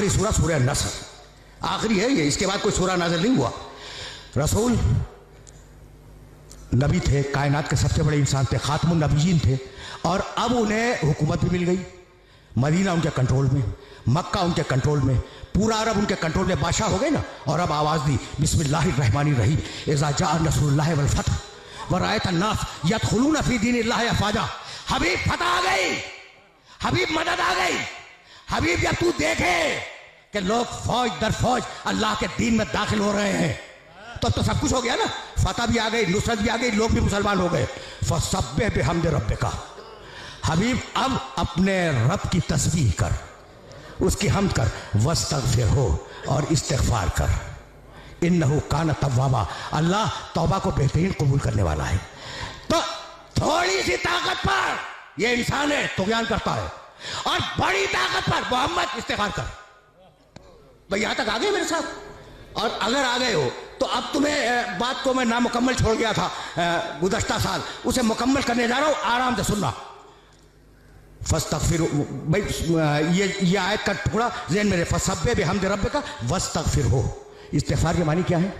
आखिरी सूरा सूरह नसर आखिरी है ये, इसके बाद कोई सूरा नाज़िल नहीं हुआ। रसूल नबी थे, कायनात के सबसे बड़े इंसान थे, खातमुन नबीयीन थे, और अब उन्हें हुकूमत भी मिल गई। मदीना उनके कंट्रोल में, मक्का उनके कंट्रोल में, पूरा अरब उनके कंट्रोल में, बादशाह हो गए ना। और अब आवाज़ दी बिस्मिल्लाहिर्रहमानिर्रहीम, इज़ा जाअ नस्रुल्लाहि वल फतह व रअयत अन्नास यदखुलूना फी दीनिल्लाहि अफ़वाजा। हबीब फतह आ गई, हबीब मदद आ गई। हबीब जब तू देखे कि लोग फौज दर फौज अल्लाह के दीन में दाखिल हो रहे हैं, तो सब कुछ हो गया ना। फतह भी आ गई, नुसरत भी आ गई, लोग भी मुसलमान हो गए। फसब्बिह बिहम्दि रब्बिका, हबीब अब अपने रब की तस्बीह कर, उसकी हम्द कर, वस्तगफिर हो और इस्तिगफार कर, इन्नहु कान तव्वाबा, अल्लाह तौबा को बेहतरीन कबूल करने वाला है। तो थोड़ी सी ताकत पर ये इंसान है तुग़यान करता है, और बड़ी ताकत पर मोहम्मद इस्तिगफार कर। भाई यहां तक आ गए मेरे साथ? और अगर आ गए हो तो अब तुम्हें बात को मैं नामुकम्मल छोड़ गया था गुज़श्ता साल, उसे मुकम्मल करने जा रहा हूं, आराम से सुनना। फस्तगफिर, भाई ये आयत का टुकड़ा ज़हन में रहे, फसब्बिह बिहम्दि रब्बिका वस्तगफिर हो। इस्तिगफार के मानी क्या है?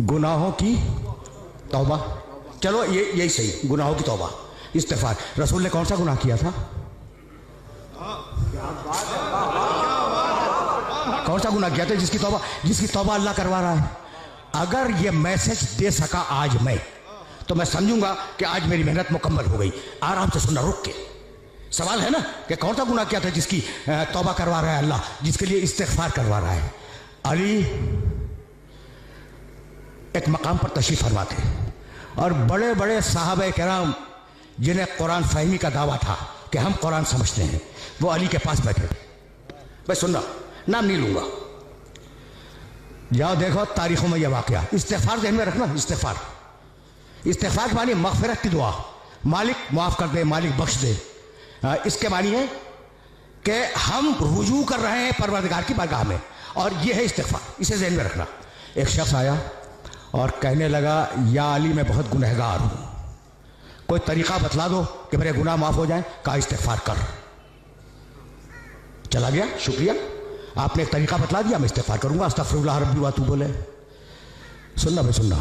गुनाहों की तौबा। चलो ये यही सही, गुनाहों की तौबा, इस्तिगफार। रसूल ने कौन सा गुनाह किया था? कौन सा गुनाह किया था जिसकी तौबा अल्लाह करवा रहा है? अगर ये मैसेज दे सका आज मैं, तो मैं समझूंगा कि आज मेरी मेहनत मुकम्मल हो गई। आराम से सुनना, रुक के। सवाल है ना कि कौन सा गुनाह किया था जिसकी तौबा करवा रहा है अल्लाह, जिसके लिए इस्तिगफार करवा रहा है? अली एक मकाम पर तशरीफ फरमा थे, और बड़े बड़े साहबे किराम जिन्हें कुरान फहमी का दावा था कि हम कुरान समझते हैं, वो अली के पास बैठे थे। भाई सुनना, नाम नहीं लूंगा, जाओ देखो तारीखों में यह वाकया। इस्तिगफार ध्यान में रखना, इस्तिगफार मानी मग़फ़िरत की दुआ, मालिक माफ़ कर दे, मालिक बख्श दे। इसके मानी है कि हम रुजू कर रहे हैं परवरदिगार की बारगाह में, और यह है इस्तिगफार। इसे ज़हन में रखना। एक शख्स आया और कहने लगा, या अली मैं बहुत गुनहगार हूँ, कोई तरीक़ा बतला दो कि मेरे गुनाह माफ़ हो जाएं। कहा इस्तिगफार कर। चला गया, शुक्रिया, आपने एक तरीक़ा बतला दिया, मैं इस्तिगफार करूँगा, अस्तग़फ़िरुल्लाह रब्बी व अतूबु इलैह। सुनना भाई सुनना,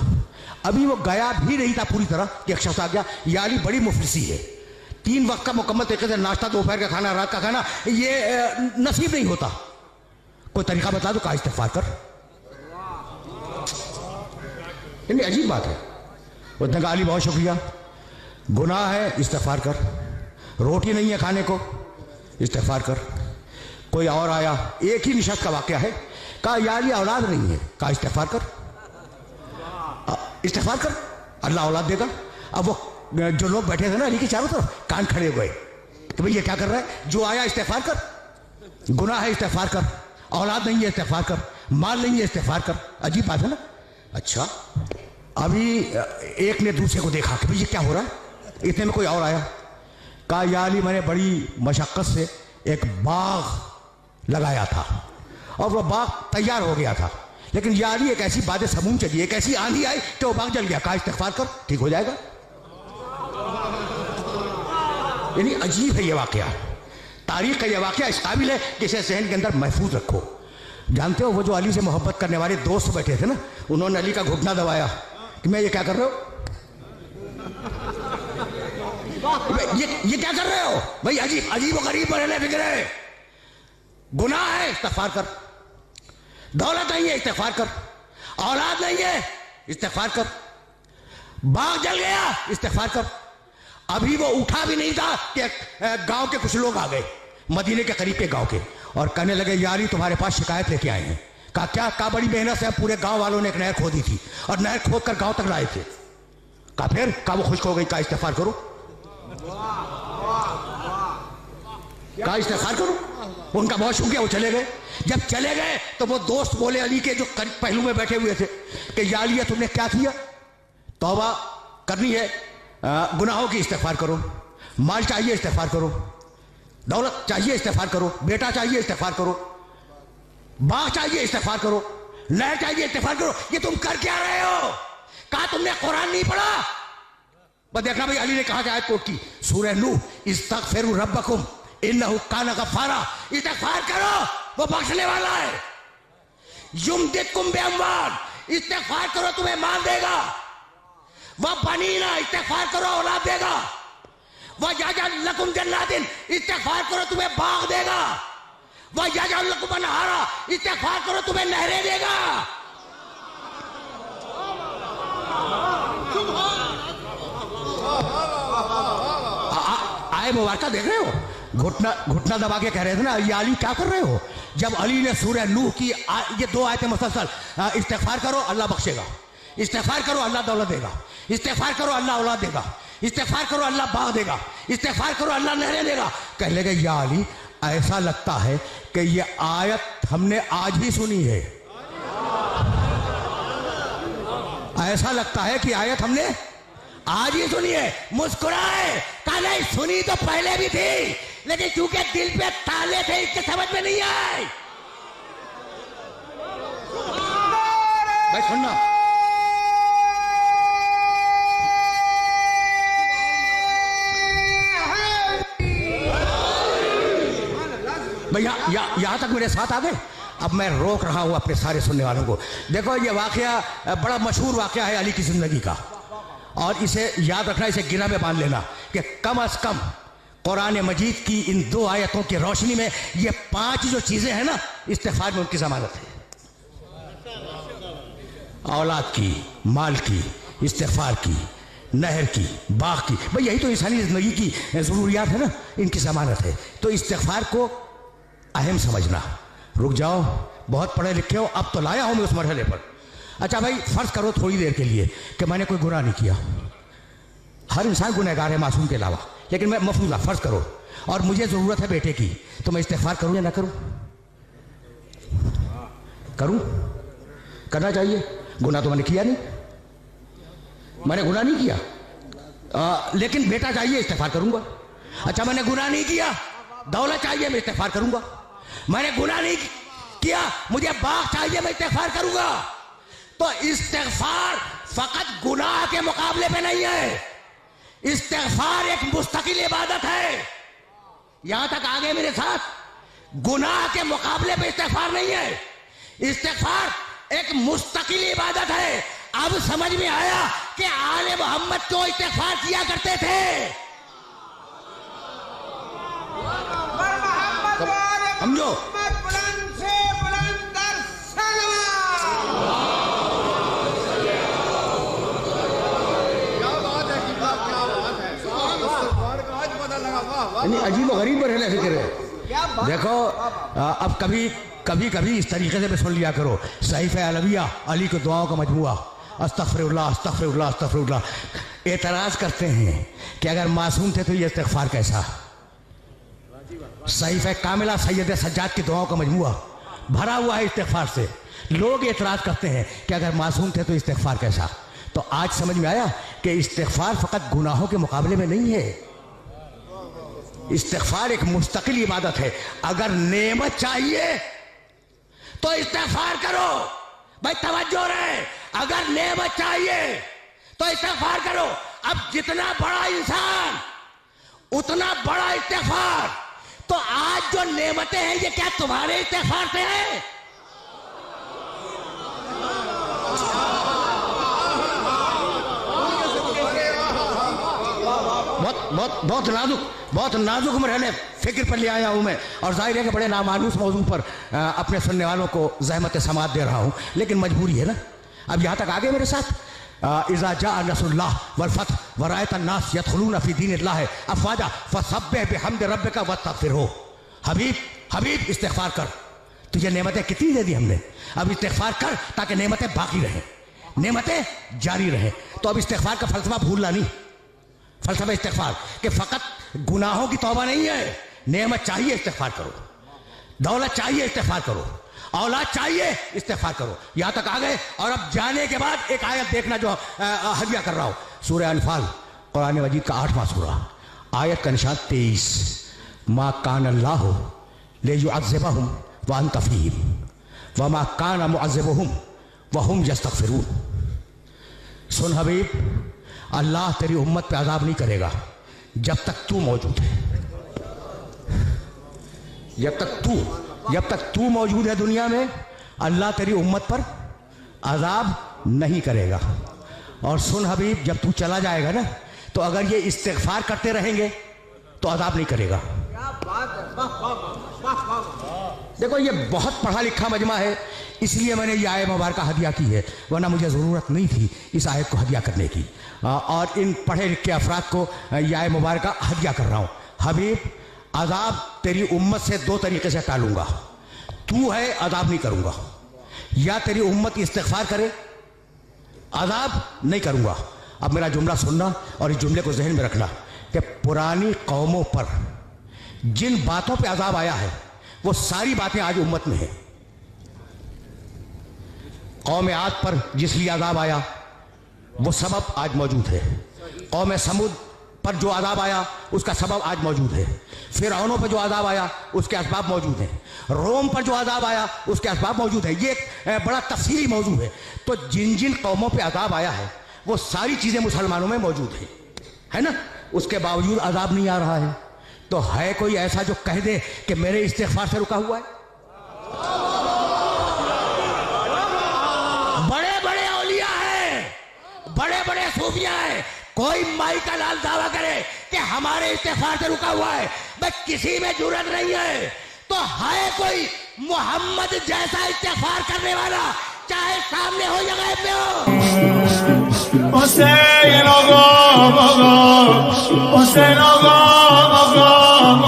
अभी वो गया भी नहीं था पूरी तरह कि एक शख्स आ गया, या अली बड़ी मुफलिसी है, 3 वक्त का मुकम्मल तरीके से नाश्ता, दोपहर का खाना, रात का खाना ये नसीब नहीं होता, कोई तरीका बता दो। कहा इस्तिगफार कर। यानी अजीब बात है। उसने कहा अली बहुत शुक्रिया, गुनाह है, इस्तिगफार कर। रोटी नहीं है खाने को, इस्तिगफार कर। कोई और आया, एक ही निशस्त का वाकया है, कहा या अली औलाद नहीं है। कहा इस्तिगफार कर, इस्तिगफार कर, अल्लाह औलाद देगा। अब वो जो लोग बैठे थे ना अली के चारों तरफ, कान खड़े हो गए कि भाई ये क्या कर रहा है? जो आया इस्तिगफार कर, गुनाह है इस्तिगफार कर, औलाद नहीं है इस्तिगफार कर, माल नहीं है इस्तिगफार कर। अजीब बात है ना। अच्छा, अभी एक ने दूसरे को देखा कि भाई ये क्या हो रहा है, इतने में कोई और आया। कहा या अली मैंने बड़ी मशक्क़त से एक बाग लगाया था, और वह बाग तैयार हो गया था, लेकिन या अली एक ऐसी बात समूम चली, एक ऐसी आंधी आई कि वो बाग जल गया। कहा इस्तिगफार कर, ठीक हो जाएगा। यानी अजीब है ये वाकया, तारीख का ये वाकया इस काबिल है कि इसे ज़हन के अंदर महफूज रखो। जानते हो वो जो अली से मोहब्बत करने वाले दोस्त बैठे थे ना, उन्होंने अली का घुटना दबाया कि मैं ये क्या कर रहे हो, ये क्या कर रहे हो भाई? अजीब अजीब व गरीब बने फिक्रे। गुनाह है, इस्तिगफार कर। दौलत नहीं है, इस्तिगफार कर। औलाद नहीं है, इस्तिगफार कर। बाग जल गया, इस्तिगफार कर। अभी वो उठा भी नहीं था कि गांव के कुछ लोग आ गए, मदीने के करीब के गांव के, और कहने लगे या अली तुम्हारे पास शिकायत लेके आए हैं। कहा क्या? कहा बड़ी मेहनत से पूरे गांव वालों ने एक नहर खोदी थी, और नहर खोद कर गांव तक लाए थे। कहा फिर? कहा वो खुश्क हो गई। कहा इस्तिगफार करो। कहा इस्तिगफार करो। उनका बहुत शुक्रिया, वो चले गए। जब चले गए तो वो दोस्त बोले अली के जो पहलू में बैठे हुए थे कि या अली तुमने क्या किया? तौबा करनी है, गुनाहों की, इस्तिगफार करो। माल चाहिए, इस्तिगफार करो। दौलत चाहिए, इस्तिगफार करो। बेटा चाहिए, इस्तिगफार करो। बाग चाहिए, इस्तिगफार करो। नहर चाहिए, इस्तिगफार करो। ये तुम कर क्या रहे हो? कहा तुमने कुरान नहीं पढ़ा? बस देखना भाई, अली ने कहा कि आयत कोट की, सूरह नूह, इस्तगफिरू रब्बकुम इन्नहु काना गफ्फारा, इस्तिग़फ़ार करो वो बख्शने वाला है। युमदिदकुम बिअम्वाल, इस्तिग़फ़ार करो तुम्हें माल देगा। वह बनीना, इस्तिग़फ़ार करो औलाद देगा। वह यजअल लकुम जन्नातिन, इस्तिग़फ़ार करो तुम्हें बाग देगा। वह यजअल लकुम अनहारा, इस्तिग़फ़ार करो तुम्हें नहरें देगा। आए मुबारका देख रहे हो, घुटना घुटना दबा के कह रहे थे ना, ये अली क्या कर रहे हो? जब अली ने सूरह नूह की ये 2 आयतें मुसलसल, इस्तिग़फ़ार करो अल्लाह बख्शेगा, इस्तिग़फ़ार करो अल्लाह दौलत देगा, इस्तिग़फ़ार करो अल्लाह औलाद देगा, इस्तिग़फ़ार करो अल्लाह बाग देगा, इस्तिग़फ़ार करो अल्लाह नहरें देगा। कह लगे या अली ऐसा लगता है कि ये आयत हमने आज ही सुनी है, ऐसा लगता है कि आयत हमने आज ही सुनी है। मुस्कुराए, कहा नहीं सुनी तो पहले भी थी, लेकिन क्योंकि दिल पे ताले थे इसके समझ में नहीं आए। भाई सुनना, भाई यहां तक मेरे साथ आ गए। अब मैं रोक रहा हूं अपने सारे सुनने वालों को। देखो ये वाकया बड़ा मशहूर वाकया है अली की जिंदगी का, और इसे याद रखना, इसे गिरा में बांध लेना कि कम अज कम कुरान मजीद की इन 2 आयतों की रोशनी में ये 5 जो चीजें हैं ना, इस्तिग़फ़ार में उनकी जमानत है। औलाद की, माल की, इस्तिग़फ़ार की, नहर की, बाग की, भाई यही तो इंसानी जिंदगी की जरूरियात है ना, इनकी जमानत है। तो इस्तिग़फ़ार को अहम समझना। रुक जाओ, बहुत पढ़े लिखे हो, अब तो लाया हूं मैं उस मरहले पर। अच्छा भाई फर्ज करो थोड़ी देर के लिए कि मैंने कोई गुनाह नहीं किया। हर इंसान गुनहगार है मासूम के अलावा, लेकिन मैं मफरूज़ा फर्ज करो और मुझे ज़रूरत है बेटे की, तो मैं इस्तिग़फ़ार करूं या ना करूं? करूं? करना चाहिए। गुनाह तो मैंने किया नहीं, मैंने गुनाह नहीं किया, लेकिन बेटा चाहिए, इस्तिग़फ़ार करूंगा। अच्छा मैंने गुनाह नहीं किया, दौलत चाहिए, मैं इस्तिग़फ़ार करूंगा। मैंने गुनाह नहीं किया, मुझे बाग चाहिए, मैं इस्तिग़फ़ार करूंगा। तो इस्तिग़फ़ार फकत गुनाह के मुकाबले पे नहीं है, इस्तिग़फ़ार एक मुस्तकिल इबादत है। यहां तक आगे मेरे साथ, गुनाह के मुकाबले पे इस्तिग़फ़ार नहीं है, इस्तिग़फ़ार एक मुस्तकिल इबादत है। अब समझ में आया कि आले मोहम्मद क्यों इस्तिग़फ़ार किया करते थे। समझो, अजीब गरीब रहने फिक्र है। देखो अब कभी कभी इस तरीके से भी सुन लिया करो, सहीफ़े अलविया, अली की दुआओं का मजमुआ, अस्तग़फ़िरुल्लाह अस्तग़फ़िरुल्लाह अस्तग़फ़िरुल्लाह। एतराज़ करते हैं कि अगर मासूम थे तो ये इस्तिग़फ़ार कैसा। सहीफ़े कामिला सैयद सज्जाद की दुआओं का मजमुआ भरा हुआ है इस्तिग़फ़ार से। लोग एतराज़ करते हैं कि अगर मासूम थे तो इस्तिग़फ़ार कैसा। तो आज समझ में आया कि इस्तिग़फ़ार फ़कत गुनाहों के मुकाबले में नहीं है, इस्तिग़फ़ार एक मुस्तकिल इबादत है। अगर नेमत चाहिए तो इस्तिग़फ़ार करो, भाई तवज्जो रहे, अगर नेमत चाहिए तो इस्तिग़फ़ार करो। अब जितना बड़ा इंसान उतना बड़ा इस्तिग़फ़ार। तो आज जो नेमतें हैं ये क्या तुम्हारे इस्तिग़फ़ार से है? बहुत नाजुक मरहले फिक्र पर ले आया हूं मैं, और जाहिर है कि बड़े नामानूस मौजू पर अपने सुनने वालों को ज़हमत समात दे रहा हूं, लेकिन मजबूरी है ना। अब यहां तक आगे मेरे साथ, इज़ा जाअ नस्रुल्लाह वल फतह व रअयत अन्नास यदखुलूना फी दीनिल्लाहि अफ़वाजा फसब्बिह बिहम्दि रब्बिका वस्तग़फिरहू। हबीब इस्तिग़फ़ार कर, तुझे नेमतें कितनी दे दी हमने, अब इस्तिग़फ़ार कर ताकि नेमतें बाकी रहें, नेमतें जारी रहें। तो अब इस्तिग़फ़ार का फ़लसफ़ा भूलना नहीं, फ़लसफ़ा इस्तिग़फ़ार कि फ़कत गुनाहों की तौबा नहीं है, नेमत चाहिए इस्तिग़फ़ार करो, दौलत चाहिए इस्तिग़फ़ार करो, औलाद चाहिए इस्तिग़फ़ार करो। यहां तक आ गए। और अब जाने के बाद एक आयत देखना जो हदिया कर रहा हूं, सूरह अनफ़ाल कुरान मजीद का 8वां सूरा, आयत का निशान 23, मा कान अल्लाहु लियुअज़्ज़िबहुम व अंत फ़ीहिम व मा कान मुअज़्ज़िबुहुम व हुम यस्तग़फ़िरून। सुन हबीब, अल्लाह तेरी उम्मत पे अज़ाब नहीं करेगा जब तक तू मौजूद है। जब तक तू मौजूद है दुनिया में, अल्लाह तेरी उम्मत पर अजाब नहीं करेगा। और सुन हबीब, जब तू चला जाएगा ना, तो अगर ये इस्तिग़फ़ार करते रहेंगे तो अजाब नहीं करेगा। देखो, ये बहुत पढ़ा लिखा मजमा है, इसलिए मैंने ये आयत मुबारक हदिया की है, वरना मुझे ज़रूरत नहीं थी इस आयत को हदिया करने की। और इन पढ़े लिखे अफराद को ये आयत मुबारक हदिया कर रहा हूँ। हबीब, अजाब तेरी उम्मत से दो तरीके से टालूंगा। तू है, अजाब नहीं करूँगा, या तेरी उम्मत इस्तिग़फ़ार करे, अजाब नहीं करूँगा। अब मेरा जुमला सुनना और इस जुमले को जहन में रखना कि पुरानी कौमों पर जिन बातों पे अजाब आया है, वो सारी बातें आज उम्मत में हैं। कौम आद पर जिस लिए अजाब आया, वो सबब आज मौजूद है। कौम समूद पर जो अजाब आया, उसका सबब आज मौजूद है। फिरौनों पर जो अजाब आया, उसके असबाब मौजूद हैं। रोम पर जो अजाब आया, उसके असबाब मौजूद है। ये एक बड़ा तफसीली मौजू है। तो जिन जिन कौमों पे अजाब आया है, वो सारी चीज़ें मुसलमानों में मौजूद है ना। उसके बावजूद अजाब नहीं आ रहा है। तो है कोई ऐसा जो कह दे कि मेरे इस्तिग़फ़ार से रुका हुआ है? बड़े बड़े औलिया हैं, बड़े बड़े सूफिया हैं, कोई माई का लाल दावा करे कि हमारे इस्तिग़फ़ार से रुका हुआ है, बस किसी में जुर्रत नहीं है। तो है कोई मोहम्मद जैसा इस्तिग़फ़ार करने वाला, चाहे सामने हो या गायब में हो। Hüseyin Aga, Aga, Hüseyin Aga, Aga.